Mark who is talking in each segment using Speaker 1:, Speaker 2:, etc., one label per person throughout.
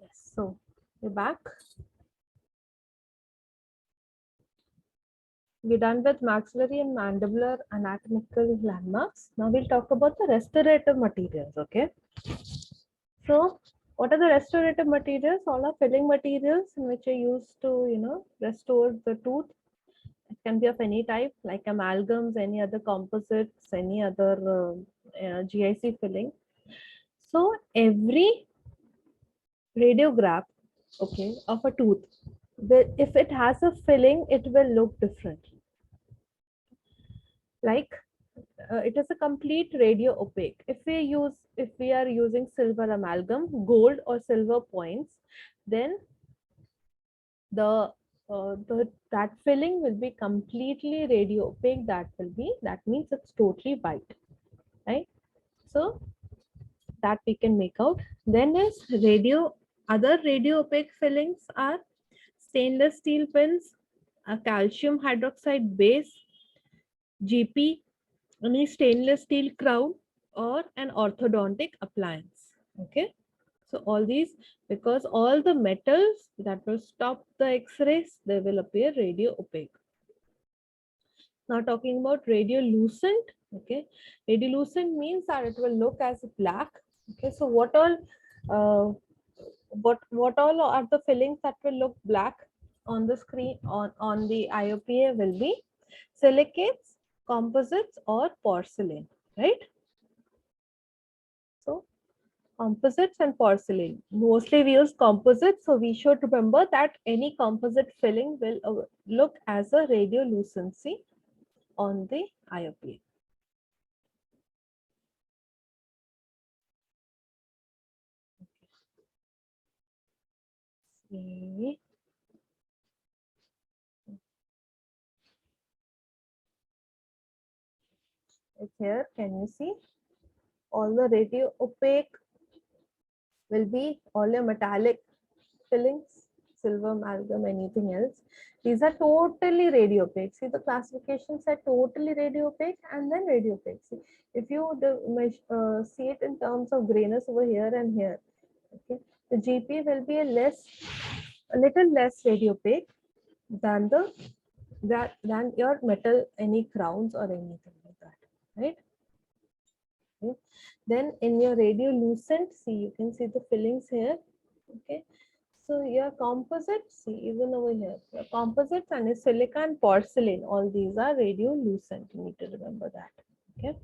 Speaker 1: Yes, so we're back. We're done with maxillary and mandibular anatomical landmarks. Now we'll talk about the restorative materials, okay? So what are the restorative materials? All are filling materials in which are used to, restore the tooth. It can be of any type, like amalgams, any other composites, any other GIC filling. So every radiograph, okay, of a tooth, if it has a filling, it will look different. Like it is a complete radio opaque. If we are using silver amalgam, gold or silver points, then the that filling will be completely radio opaque. That means it's totally white, right? So that we can make out. Then is other radio opaque fillings are stainless steel pins, a calcium hydroxide base, GP, any stainless steel crown, or an orthodontic appliance. Okay, so all these, because all the metals that will stop the x-rays, they will appear radio opaque. Now talking about radiolucent. Okay, radiolucent means that it will look as black. Okay, so what all are the fillings that will look black on the screen on the IOPA will be silicates, composites, or porcelain, right? So composites and porcelain. Mostly we use composites, so we should remember that any composite filling will look as a radiolucency on the IOPA. Okay. It's here. Can you see? All the radio opaque will be all your metallic fillings, silver, amalgam, anything else. These are totally radio opaque. See, the classifications are totally radio opaque and then radio opaque. See, if you see it in terms of grayness over here and here, okay, the GP will be a little less radio opaque than than your metal, any crowns or anything like that, right? Okay. Then in your radiolucent, see, you can see the fillings here. Okay, so your composites, see, even over here, your composites and your silica and porcelain, all these are radiolucent. You need to remember that. Okay,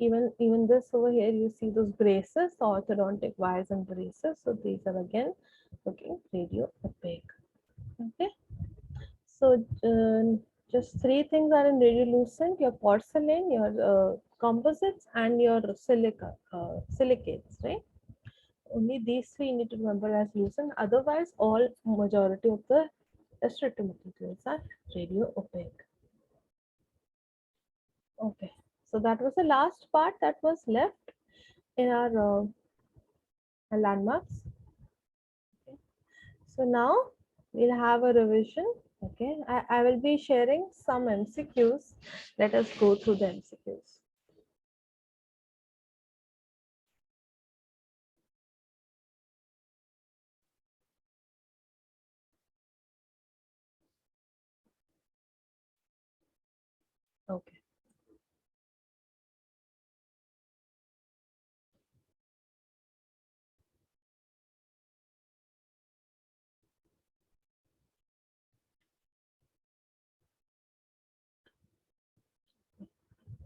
Speaker 1: even this over here, you see those braces, orthodontic wires and braces. So these are again looking radio opaque. Okay, so just three things are in radiolucent: your porcelain, your composites, and your silicates, right? Only these three you need to remember as lucent. Otherwise, all majority of the restorative materials are radio opaque. Okay, so that was the last part that was left in our landmarks. Okay. So now we'll have a revision. Okay, I will be sharing some MCQs. Let us go through the MCQs. Okay.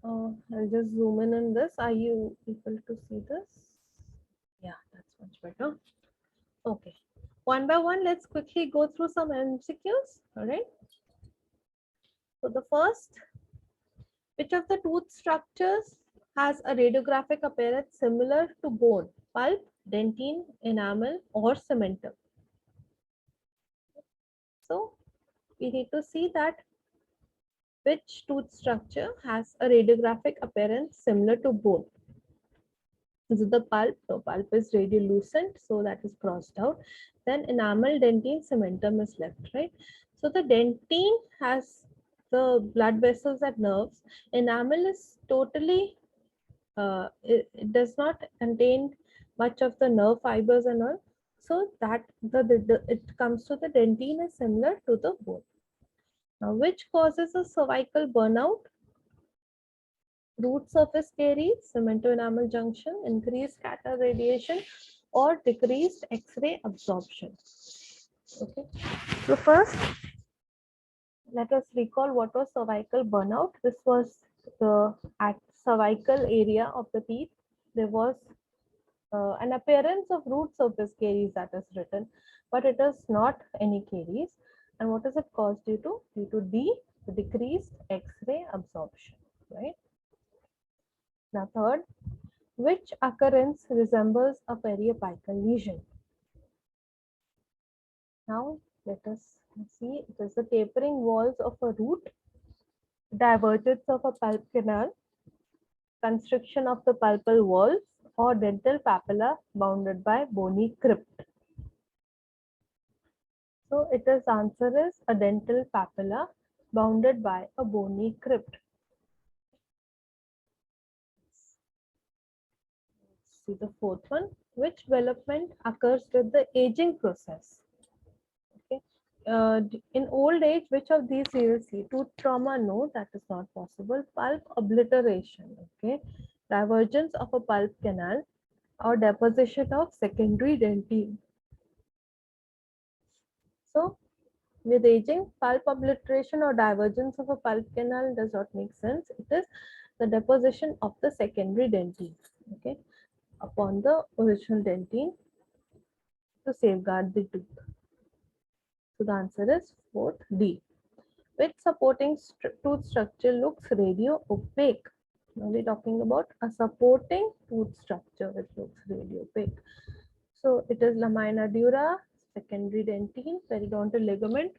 Speaker 1: I'll just zoom in on this. Are you able to see this? Yeah, that's much better. Okay. One by one, let's quickly go through some MCQs. All right. So the first, which of the tooth structures has a radiographic appearance similar to bone, pulp, dentine, enamel, or cementum? So we need to see that which tooth structure has a radiographic appearance similar to bone. Is it the pulp? No, pulp is radiolucent, so that is crossed out. Then enamel, dentine, cementum is left, right? So the dentine has the blood vessels and nerves. Enamel is totally, it does not contain much of the nerve fibers and all. So that it comes to the dentine is similar to the bone. Now, which causes a cervical burnout? Root surface caries, cemento-enamel junction, increased scatter radiation, or decreased X-ray absorption. Okay. So first, let us recall what was cervical burnout. This was the at cervical area of the teeth. There was an appearance of root surface caries that is written, but it is not any caries. And what is it caused due to? Due to decreased X-ray absorption, right? Now third, which occurrence resembles a periapical lesion? Now let us see. It is the tapering walls of a root, divergence of a pulp canal, constriction of the pulpal walls, or dental papilla bounded by bony crypt. So it is answer is a dental papilla bounded by a bony crypt. See the fourth one. Which development occurs with the aging process? Okay. In old age, which of these you will see? Tooth trauma, no, that is not possible. Pulp obliteration, okay. Divergence of a pulp canal or deposition of secondary dentine. So with aging, pulp obliteration or divergence of a pulp canal does not make sense. It is the deposition of the secondary dentine, okay, upon the original dentine to safeguard the tooth. So the answer is fourth D. Which supporting tooth structure looks radio opaque? Now we're talking about a supporting tooth structure which looks radio opaque. So it is lamina dura, secondary dentine, periodontal ligament,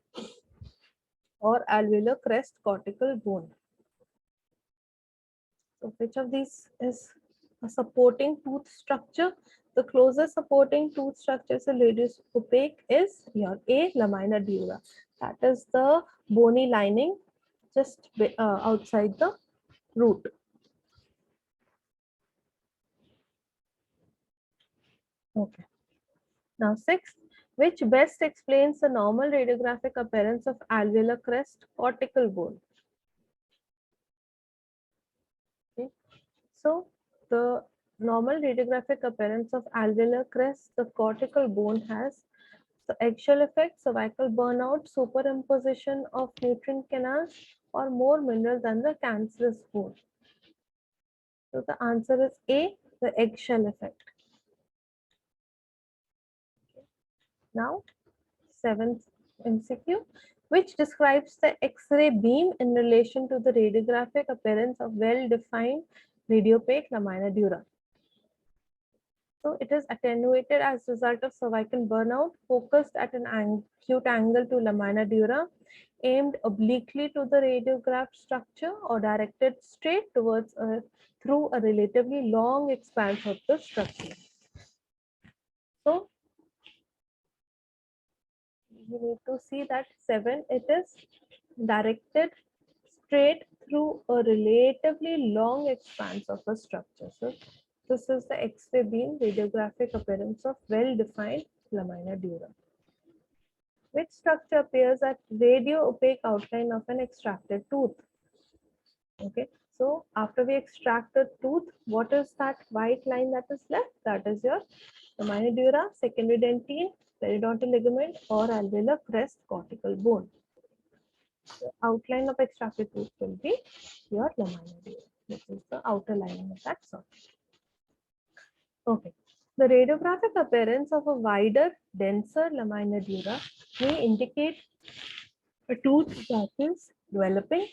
Speaker 1: or alveolar crest cortical bone. So which of these is a supporting tooth structure? The closest supporting tooth structure is radius opaque is your A, lamina dura. That is the bony lining just outside the root. Okay. Now sixth, which best explains the normal radiographic appearance of alveolar crest cortical bone? Okay. So the normal radiographic appearance of alveolar crest, the cortical bone has the eggshell effect, cervical burnout, superimposition of nutrient canals, or more mineral than the cancerous bone. So the answer is A, the eggshell effect. Now, seventh MCQ, which describes the X-ray beam in relation to the radiographic appearance of well-defined radiopaque lamina dura. So it is attenuated as a result of cervical burnout, focused at an acute angle to lamina dura, aimed obliquely to the radiograph structure, or directed straight towards through a relatively long expanse of the structure. So you need to see that 7, it is directed straight through a relatively long expanse of a structure. So this is the X-ray beam radiographic appearance of well-defined lamina dura. Which structure appears at radio opaque outline of an extracted tooth? Okay, so after we extract the tooth, what is that white line that is left? That is your lamina dura, secondary dentine, periodontal ligament, or alveolar crest cortical bone. The outline of extracted tooth will be your lamina dura. This is the outer lining of that surface. Okay. The radiographic appearance of a wider, denser lamina dura may indicate a tooth that is developing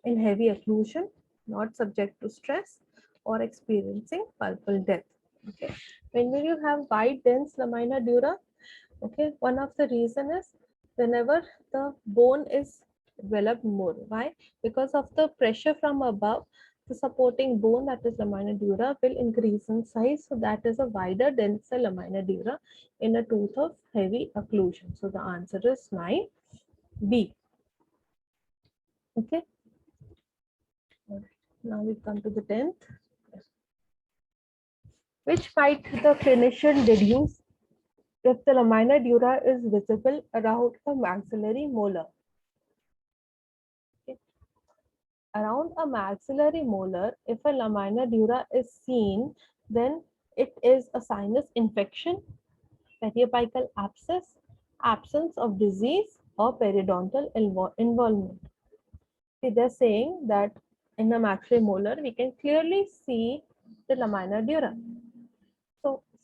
Speaker 1: in heavy occlusion, not subject to stress, or experiencing pulpal death. Okay. When will you have wide, dense lamina dura? Okay. One of the reason is whenever the bone is developed more. Why? Because of the pressure from above, the supporting bone, that is lamina dura, will increase in size. So that is a wider, denser lamina dura in a tooth of heavy occlusion. So the answer is 9B. Okay. Now we come to the 10th. Which might the clinician deduce if the lamina dura is visible around a maxillary molar. Okay. Around a maxillary molar, if a lamina dura is seen, then it is a sinus infection, periapical abscess, absence of disease, or periodontal involvement. See, they're saying that in the maxillary molar, we can clearly see the lamina dura.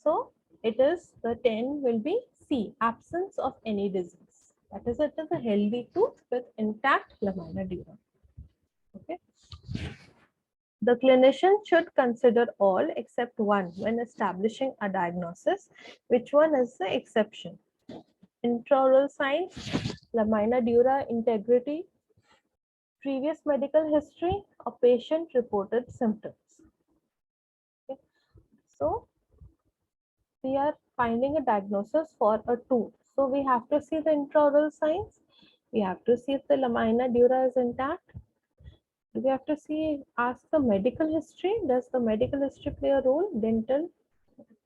Speaker 1: So it is, the 10 will be C, absence of any disease. That is, it is a healthy tooth with intact lamina dura. Okay. The clinician should consider all except one when establishing a diagnosis. Which one is the exception? Intraoral signs, lamina dura integrity, previous medical history, or patient reported symptoms. Okay. So we are finding a diagnosis for a tooth. So we have to see the intraoral signs. We have to see if the lamina dura is intact. We have to see, ask the medical history. Does the medical history play a role? Dental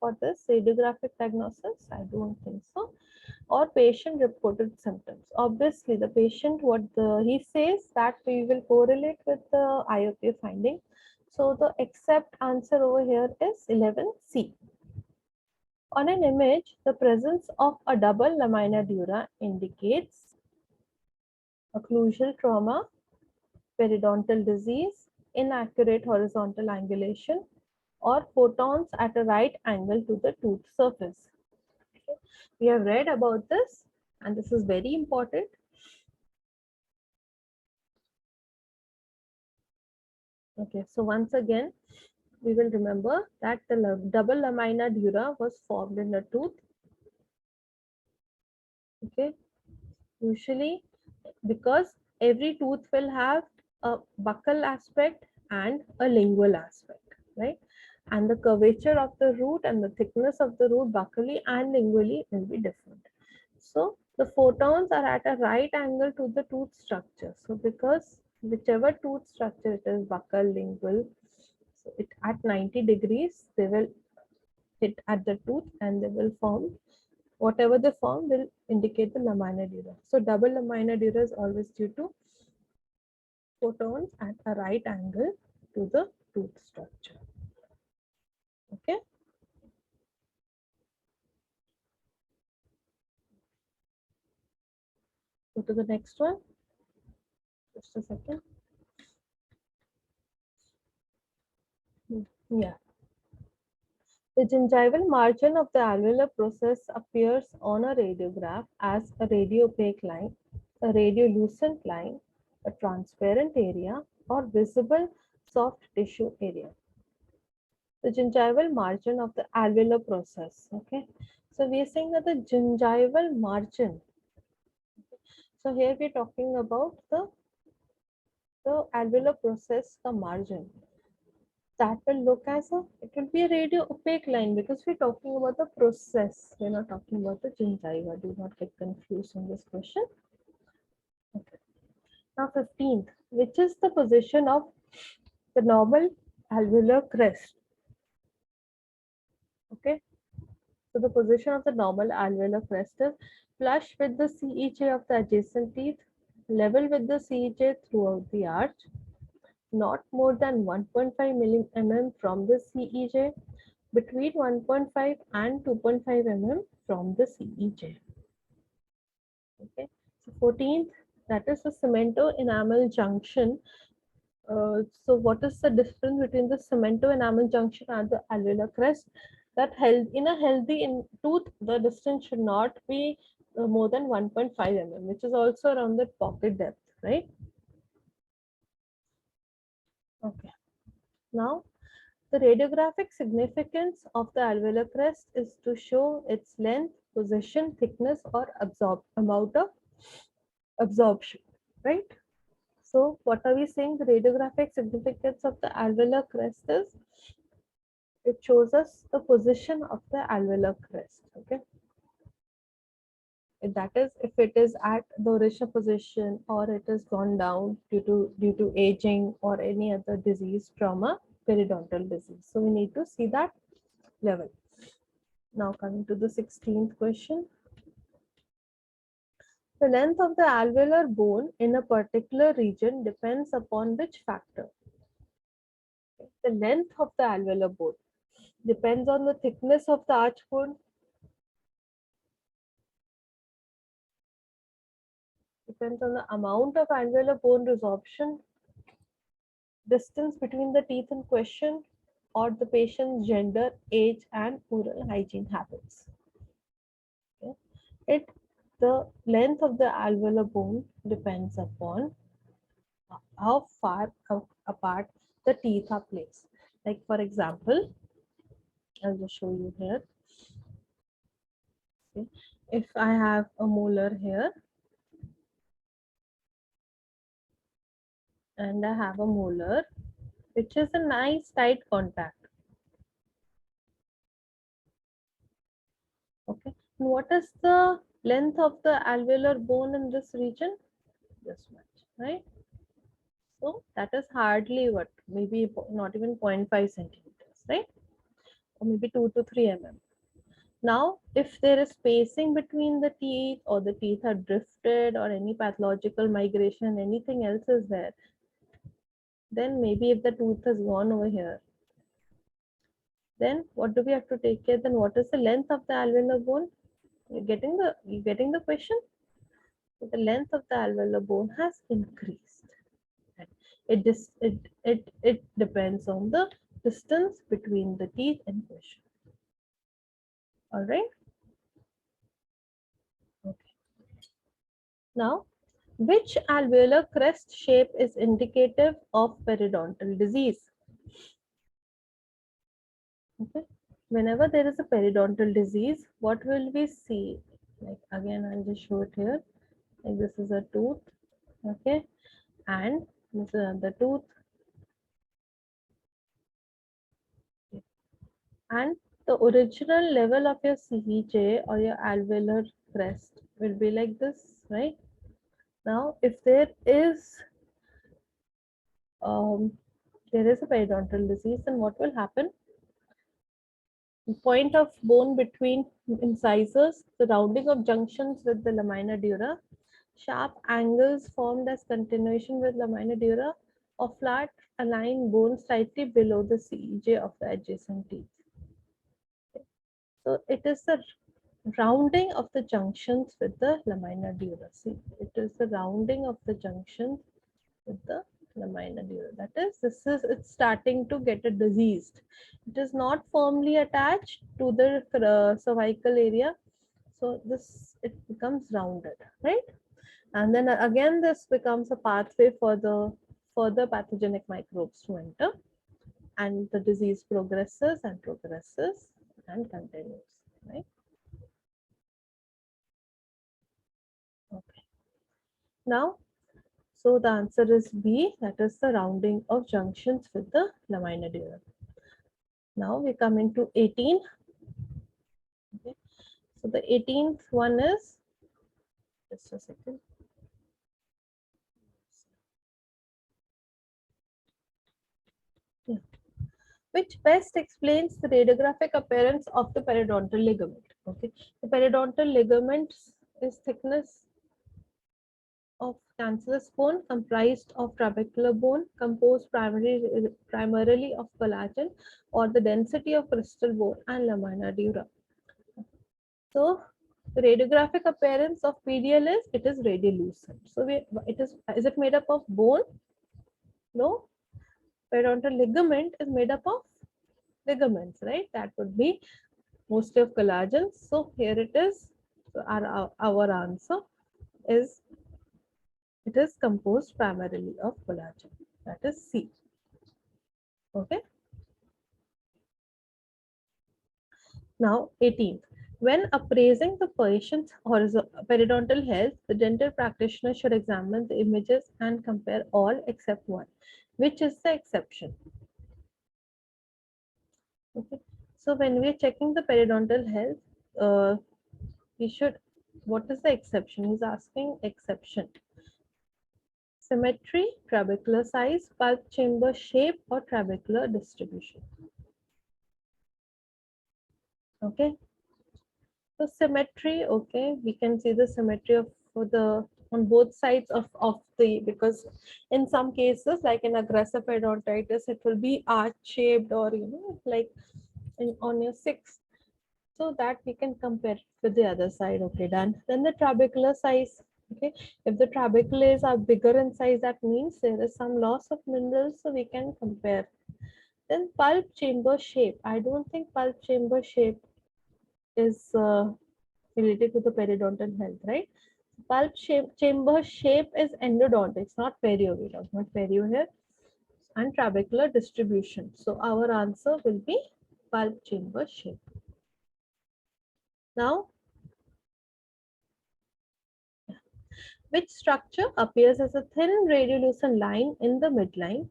Speaker 1: for this radiographic diagnosis? I don't think so. Or patient reported symptoms. Obviously, the patient, he says, that we will correlate with the IOP finding. So the accept answer over here is 11C. On an image, the presence of a double lamina dura indicates occlusal trauma, periodontal disease, inaccurate horizontal angulation, or photons at a right angle to the tooth surface. Okay. We have read about this, and this is very important. Okay, so once again, we will remember that the double lamina dura was formed in the tooth. Okay, usually because every tooth will have a buccal aspect and a lingual aspect, right? And the curvature of the root and the thickness of the root buccally and lingually will be different. So the photons are at a right angle to the tooth structure. So because whichever tooth structure it is, buccal, lingual, so it at 90 degrees, they will hit at the tooth and they will form, whatever they form will indicate the lamina dura. So double lamina dura is always due to photons at a right angle to the tooth structure. Okay. Go to the next one. Just a second. Yeah. The gingival margin of the alveolar process appears on a radiograph as a radiopaque line, a radiolucent line, a transparent area, or visible soft tissue area. The gingival margin of the alveolar process. Okay. So we are saying that the gingival margin. So here we are talking about the alveolar process, the margin. That will look as it will be a radio opaque line because we're talking about the process. We're not talking about the gingiva. Do not get confused in this question. Okay. Now 15th, which is the position of the normal alveolar crest? Okay. So the position of the normal alveolar crest is flush with the CEJ of the adjacent teeth, level with the CEJ throughout the arch, not more than 1.5 mm from the CEJ, between 1.5 and 2.5 mm from the CEJ. Okay. So 14th, that is the cemento-enamel junction. So what is the difference between the cemento-enamel junction and the alveolar crest? That in a healthy tooth, the distance should not be more than 1.5 mm, which is also around the pocket depth, right? Okay. Now, the radiographic significance of the alveolar crest is to show its length, position, thickness, or amount of absorption, right? So what are we saying? The radiographic significance of the alveolar crest is, it shows us the position of the alveolar crest. Okay. That is, if it is at the original position or it has gone down due to aging or any other disease, trauma, periodontal disease. So we need to see that level. Now coming to the 16th question. The length of the alveolar bone in a particular region depends upon which factor? The length of the alveolar bone depends on the thickness of the arch bone, depends on the amount of alveolar bone resorption, distance between the teeth in question, or the patient's gender, age, and oral hygiene habits. Okay. The length of the alveolar bone depends upon how far apart the teeth are placed. Like for example, I'll just show you here. Okay. If I have a molar here and I have a molar which is a nice tight contact. Okay. And what is the length of the alveolar bone in this region? This much, right? So that is hardly what, maybe not even 0.5 centimeters, right? Or maybe 2 to 3 mm. Now, if there is spacing between the teeth or the teeth are drifted or any pathological migration, anything else is there, then maybe if the tooth has gone over here, then what do we have to take care? Then what is the length of the alveolar bone? You getting the question? So the length of the alveolar bone has increased. It depends on the distance between the teeth in question. All right. Okay. Now, which alveolar crest shape is indicative of periodontal disease? Okay. Whenever there is a periodontal disease, what will we see? Like again, I'll just show it here. Like this is a tooth, okay, and this is another tooth, okay. And the original level of your CEJ or your alveolar crest will be like this, right? Now, if um, there is a periodontal disease, then what will happen? Point of bone between incisors, the rounding of junctions with the lamina dura, sharp angles formed as continuation with lamina dura, or flat aligned bone slightly below the CEJ of the adjacent teeth. So it is the rounding of the junctions with the lamina dura. See, it is the rounding of the junctions with the lamina dura. That is, it's starting to get a diseased. It is not firmly attached to the cervical area, so it becomes rounded, right? And then again, this becomes a pathway for the further pathogenic microbes to enter, and the disease progresses and progresses and continues, right? Okay. Now, so the answer is B, that is the rounding of junctions with the lamina dura. Now we come into 18. Okay. So the 18th one is, just a second. Yeah. Which best explains the radiographic appearance of the periodontal ligament. Okay. The periodontal ligament is thickness of cancellous bone comprised of trabecular bone composed primarily of collagen, or the density of crystal bone and lamina dura. So the radiographic appearance of PDL is, it is radiolucent. So is it made up of bone? No. Periodontal ligament is made up of ligaments, right? That would be mostly of collagen. So here it is. So our answer is, it is composed primarily of collagen. That is C. Okay. Now 18th. When appraising the patient's periodontal health, the dental practitioner should examine the images and compare all except one. Which is the exception? Okay. So when we are checking the periodontal health, we should, what is the exception? He's asking exception. Symmetry, trabecular size, pulp chamber shape, or trabecular distribution. Okay. So symmetry, okay, we can see the symmetry of the on both sides of the, because in some cases like in aggressive periodontitis it will be arch shaped, or like on your sixth, so that we can compare with the other side. Okay, done. Then the trabecular size. Okay, if the trabeculae are bigger in size, that means there is some loss of minerals, so we can compare. Then pulp chamber shape. I don't think pulp chamber shape is related to the periodontal health, right? Pulp shape, chamber shape is endodontics, not perio. We talk about perio here, and trabecular distribution. So our answer will be pulp chamber shape. Now, which structure appears as a thin radiolucent line in the midline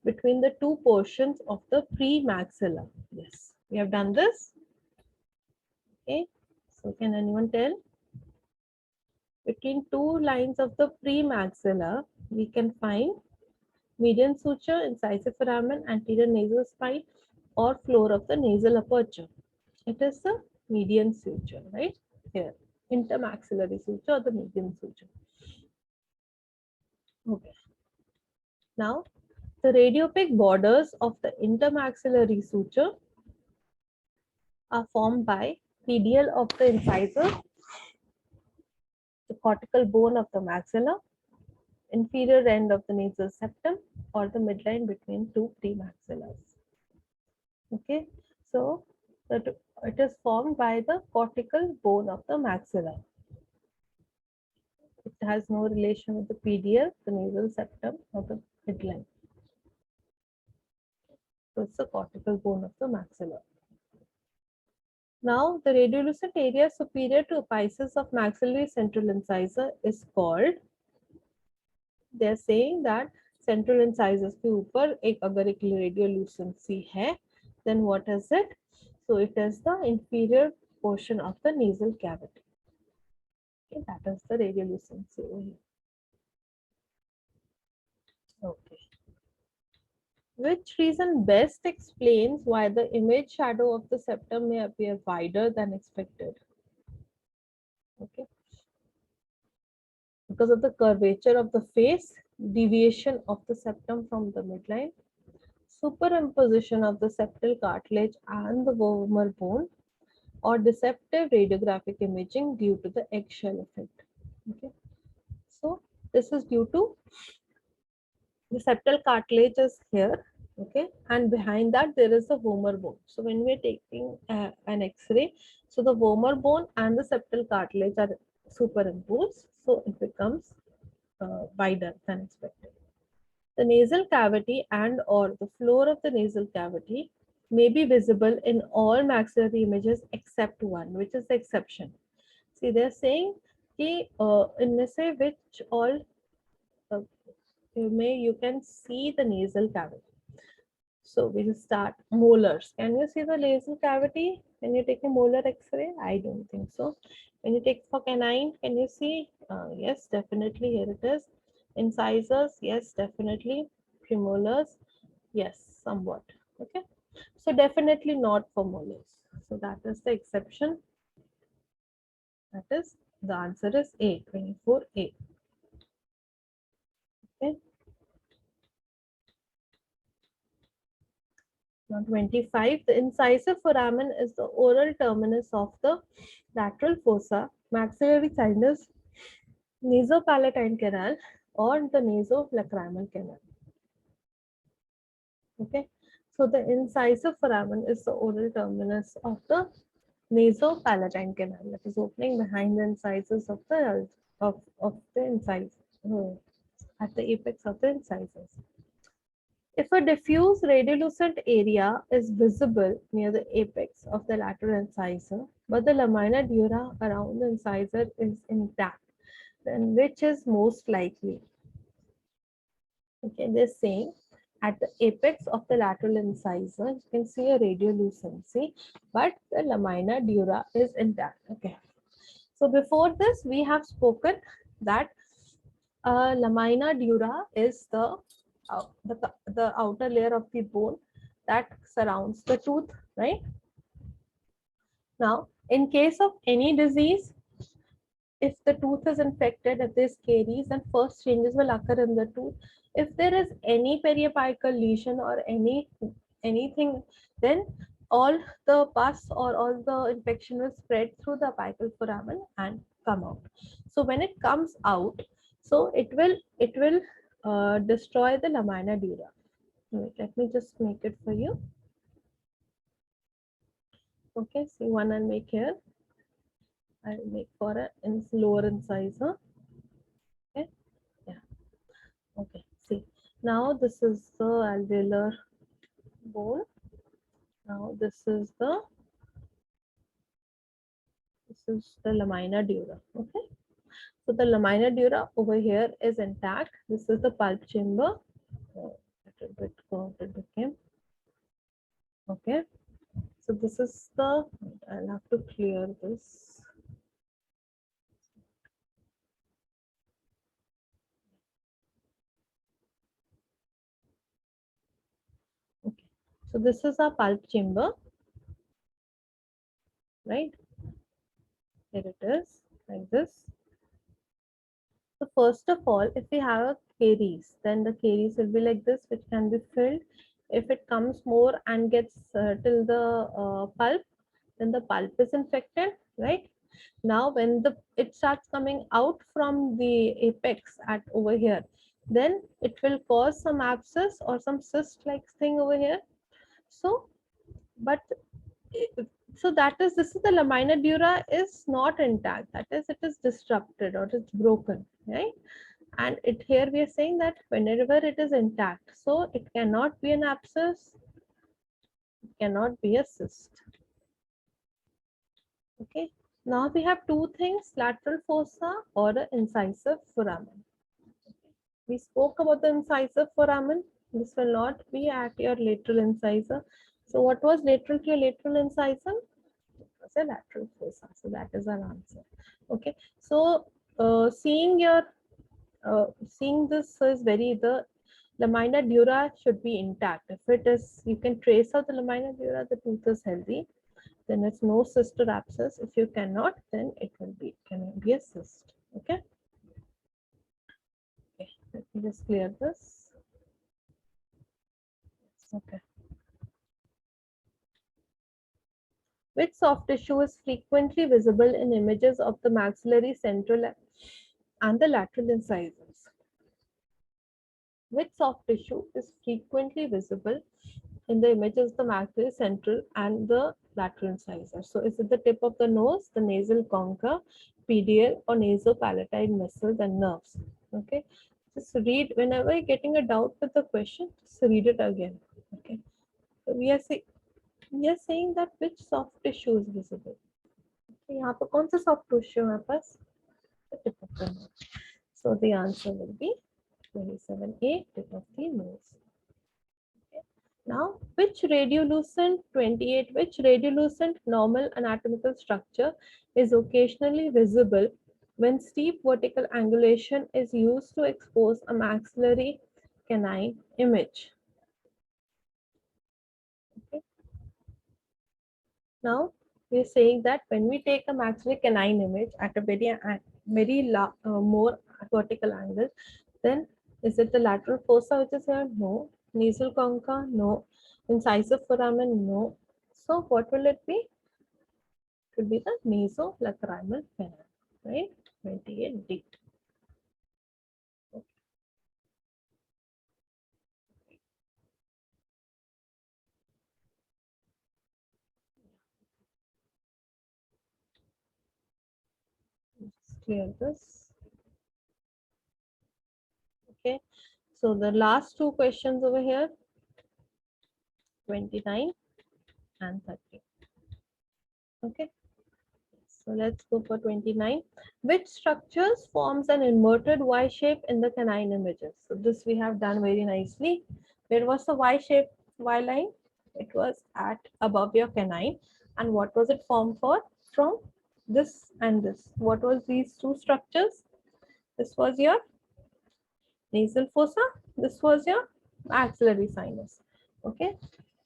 Speaker 1: between the two portions of the premaxilla? Yes, we have done this. Okay, so can anyone tell? Between two lines of the premaxilla, we can find median suture, incisive foramen, anterior nasal spine, or floor of the nasal aperture. It is the median suture, right? Here, intermaxillary suture or the median suture. Okay. Now, the radiopaque borders of the intermaxillary suture are formed by PDL of the incisor, the cortical bone of the maxilla, inferior end of the nasal septum, or the midline between two premaxillars. Okay, so that it is formed by the cortical bone of the maxilla. It has no relation with the PDL, the nasal septum, or the midline. So it's the cortical bone of the maxilla. Now, the radiolucent area superior to apices of maxillary central incisor is called, they are saying that central incisors के ऊपर एक अगर एक radiolucency है, then what is it? So it is the inferior portion of the nasal cavity. Okay, that is the radiolucency over here. Okay. Which reason best explains why the image shadow of the septum may appear wider than expected? Okay. Because of the curvature of the face, deviation of the septum from the midline, superimposition of the septal cartilage and the vomer bone, or deceptive radiographic imaging due to the eggshell effect. Okay. So this is due to the septal cartilage is here, okay, and behind that there is a vomer bone. So when we are taking an X-ray, so the vomer bone and the septal cartilage are superimposed, so it becomes wider than expected. The nasal cavity and or the floor of the nasal cavity may be visible in all maxillary images except one, which is the exception. See, they are saying कि इनमें से which all you can see the nasal cavity. So we will start molars. Can you see the nasal cavity when you take a molar X-ray? I don't think so. When you take for canine, can you see? Yes, definitely. Here it is. Incisors, yes, definitely. Premolars, yes, somewhat. Okay. So definitely not for molars. So that is the exception. That is the answer is A, 24A. Okay. Now 25, the incisive foramen is the oral terminus of the lateral fossa, maxillary sinus, nasopalatine canal, or the nasolacrimal canal. Okay, so the incisive foramen is the oral terminus of the nasopalatine canal, that is opening behind the incisors of the incisor, at the apex of the incisors. If a diffuse radiolucent area is visible near the apex of the lateral incisor, but the lamina dura around the incisor is intact, then which is most likely? Okay, they're saying at the apex of the lateral incisor, you can see a radiolucency, but the lamina dura is intact. Okay. So before this, we have spoken that lamina dura is the outer layer of the bone that surrounds the tooth, right? Now, In case of any disease, if the tooth is infected, if there's caries, then first changes will occur in the tooth. If there is any periapical lesion or anything, then all the pus or all the infection will spread through the apical foramen and come out. So when it comes out, so it will destroy the lamina dura. Wait, let me just make it for you. Okay, see one I'll make here. I'll make for a lower incisor. Okay, yeah. Okay, see. Now this is the alveolar bone. Now this is the lamina dura. Okay. So the lamina dura over here is intact. This is the pulp chamber. Oh, a little bit curved it became. Okay. So this is the, I'll have to clear this. Okay. So this is our pulp chamber, right? Here it is, like this. So first of all, if we have a caries, then the caries will be like this, which can be filled. If it comes more and gets till the pulp, then the pulp is infected, right? Now, when it starts coming out from the apex at over here, then it will cause some abscess or some cyst-like thing over here. So, but so that is, this is the lamina dura is not intact. That is, it is disrupted or it's broken, right? And it here we are saying that whenever it is intact, so it cannot be an abscess, it cannot be a cyst. Okay. Now we have two things: lateral fossa or the incisive foramen. We spoke about the incisive foramen. This will not be at your lateral incisor. So what was lateral to your lateral incisor? It was a lateral fossa. So that is our answer. Okay. So seeing this is the lamina dura should be intact. If it is, you can trace out the lamina dura, the tooth is healthy, then it's no cyst or abscess. If you cannot, then it can be a cyst. Okay. Okay. Let me just clear this. Okay. Which soft tissue is frequently visible in images of the maxillary central and the lateral incisors? Which soft tissue is frequently visible in the images of the maxillary central and the lateral incisor? So is it the tip of the nose, the nasal concha, PDL, or nasopalatine muscles and nerves? Okay. Just read whenever you're getting a doubt with the question, just read it again. Okay. So we are saying that which soft tissue is visible. तो यहाँ पर कौन सा soft tissue है पास? The tip of the nose. So the answer will be 27A, tip of the nose. Okay. Now, which radiolucent normal anatomical structure is occasionally visible when steep vertical angulation is used to expose a maxillary canine image? Okay. Now, we're saying that when we take a maxillary canine image at a very more vertical angle, then is it the lateral fossa which is here? No. Nasal concha? No. Incisive foramen? No. So what will it be? It will be the nasolacrimal canal, right? 28D. Okay. Let's clear this. Okay. So the last two questions over here, 29 and 30. Okay. So let's go for 29. Which structures forms an inverted Y shape in the canine images? So this we have done very nicely. Where was the Y shape, Y line? It was at above your canine. And what was it formed for? From this and this. What was these two structures? This was your nasal fossa. This was your maxillary sinus. Okay.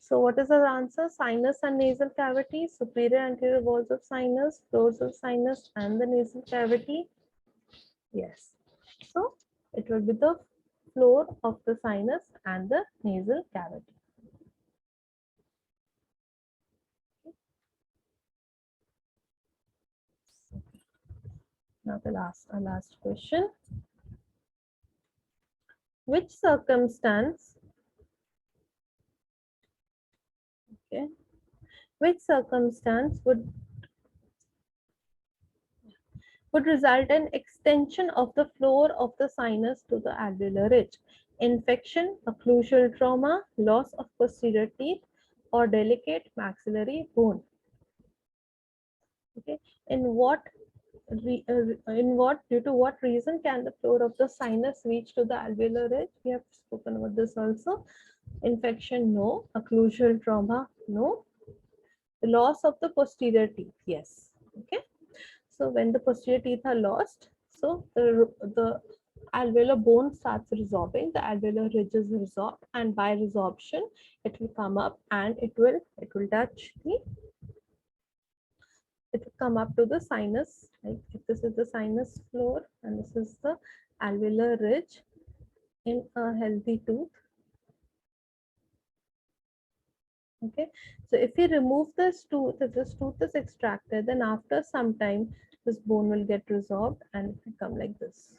Speaker 1: So what is the answer? Sinus and nasal cavity, superior anterior walls of sinus, floors of sinus and the nasal cavity. Yes. So it will be the floor of the sinus and the nasal cavity. Now the last question. Which circumstance, okay, which circumstance would result in extension of the floor of the sinus to the alveolar ridge? Infection, occlusal trauma, loss of posterior teeth, or delicate maxillary bone. Okay, in what due to what reason can the floor of the sinus reach to the alveolar ridge? We have spoken about this also. Infection, no. Occlusal trauma, no. The loss of the posterior teeth, yes. Okay. So when the posterior teeth are lost, so the alveolar bone starts resorbing, the alveolar ridge is resorbed, and by resorption, it will come up and it will touch the, it will come up to the sinus. Like if this is the sinus floor and this is the alveolar ridge in a healthy tooth. Okay, so if we remove this tooth, if this tooth is extracted, then after some time, this bone will get resorbed and it will come like this.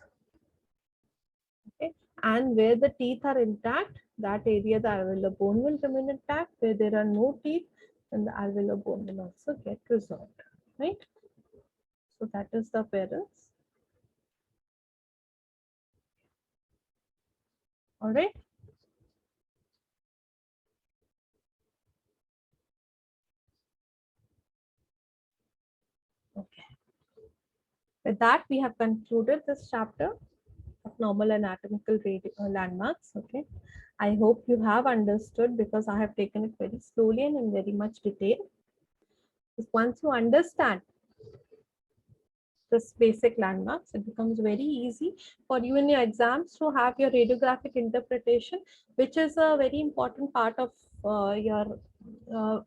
Speaker 1: Okay, and where the teeth are intact, that area the alveolar bone will remain intact. Where there are no teeth, then the alveolar bone will also get resorbed. Right? So that is the appearance. All right. Okay. With that, we have concluded this chapter of normal anatomical landmarks. Okay. I hope you have understood because I have taken it very slowly and in very much detail. Because once you understand this basic landmarks, it becomes very easy for you in your exams to have your radiographic interpretation, which is a very important part of your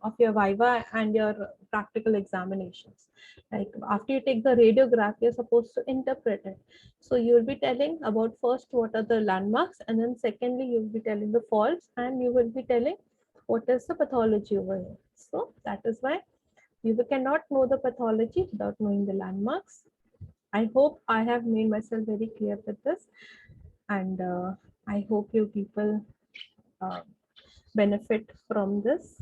Speaker 1: viva and your practical examinations. Like after you take the radiograph, you're supposed to interpret it. So you will be telling about first what are the landmarks, and then secondly you will be telling the faults, and you will be telling what is the pathology over here. So that is why you cannot know the pathology without knowing the landmarks. I hope I have made myself very clear with this, and I hope you people uh, benefit from this.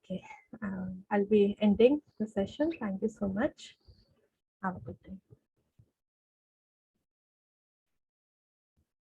Speaker 1: Okay, I'll be ending the session. Thank you so much. Have a good day.